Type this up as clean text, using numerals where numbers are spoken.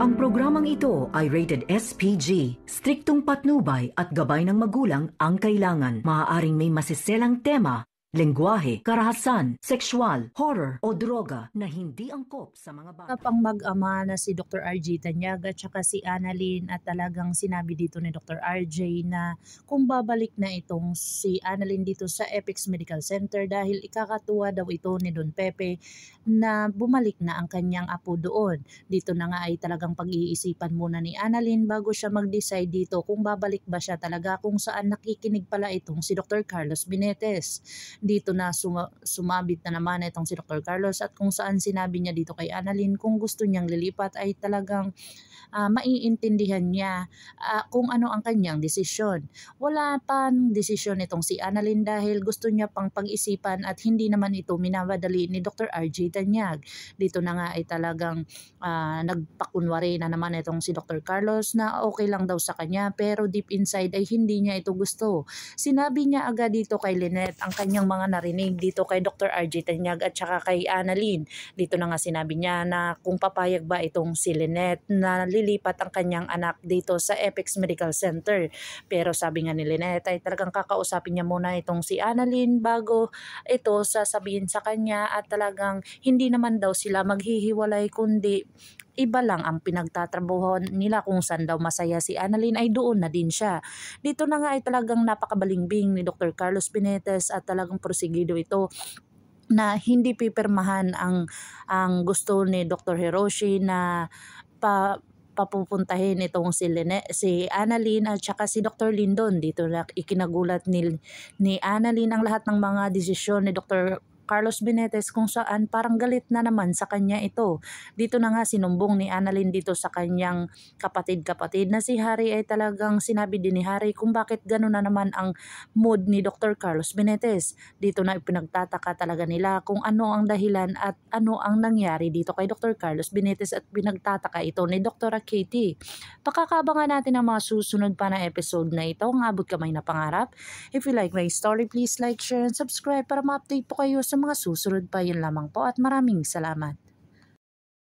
Ang programang ito ay rated SPG. Striktong patnubay at gabay ng magulang ang kailangan. Maaaring may masiselang tema, lengguwahe, karahasan, sexual, horror o droga na hindi angkop sa mga bata. Pang mag-ama na si Dr. RJ Tanyag at saka si Annalyn, at talagang sinabi dito ni Dr. RJ na kung babalik na itong si Annalyn dito sa Apex Medical Center dahil ikakatuwa daw ito ni Don Pepe na bumalik na ang kanyang apo doon. Dito na nga ay talagang pag-iisipan muna ni Annalyn bago siya mag-decide dito kung babalik ba siya talaga, kung saan nakikinig pala itong si Dr. Carlos Binetes. Dito na sumabit na naman itong si Dr. Carlos, at kung saan sinabi niya dito kay Annalyn kung gusto niyang lilipat ay talagang maiintindihan niya kung ano ang kanyang desisyon. Wala pang desisyon itong si Annalyn dahil gusto niya pang pag-isipan at hindi naman ito minamadali ni Dr. RJ Tanyag. Dito na nga ay talagang nagpakunwari na naman itong si Dr. Carlos na okay lang daw sa kanya, pero deep inside ay hindi niya ito gusto. Sinabi niya agad dito kay Lynette ang kanyang mga narinig dito kay Dr. RJ Tanyag at saka kay Annalyn. Dito na nga sinabi niya na kung papayag ba itong si Lynette na lilipat ang kanyang anak dito sa Apex Medical Center. Pero sabi nga ni Lynette ay talagang kakausapin niya muna itong si Annalyn bago ito sasabihin sa kanya, at talagang hindi naman daw sila maghihiwalay kundi iba lang ang pinagtatrabuhan nila. Kung saan daw masaya si Annalyn ay doon na din siya. Dito na nga ay talagang napakabalimbing ni Dr. Carlos Binetes at talagang prosigido ito na hindi pipirmahan ang gusto ni Dr. Hiroshi na papupuntahin itong si Annalyn at saka si Dr. Lindon. Dito na ikinagulat ni Annalyn ang lahat ng mga desisyon ni Dr. Carlos Binetes, kung saan parang galit na naman sa kanya ito. Dito na nga sinumbong ni Annalyn dito sa kanyang kapatid na si Harry, ay talagang sinabi din ni Harry kung bakit gano'n na naman ang mood ni Dr. Carlos Binetes. Dito na ipinagtataka talaga nila kung ano ang dahilan at ano ang nangyari dito kay Dr. Carlos Binetes, at pinagtataka ito ni Dr. Katie. Pakakabangan natin ang mga susunod pa na episode na ito, ang abot kamay na pangarap. If you like my story, please like, share, and subscribe para ma-update po kayo sa mga susunod pa. Yun lamang po at maraming salamat.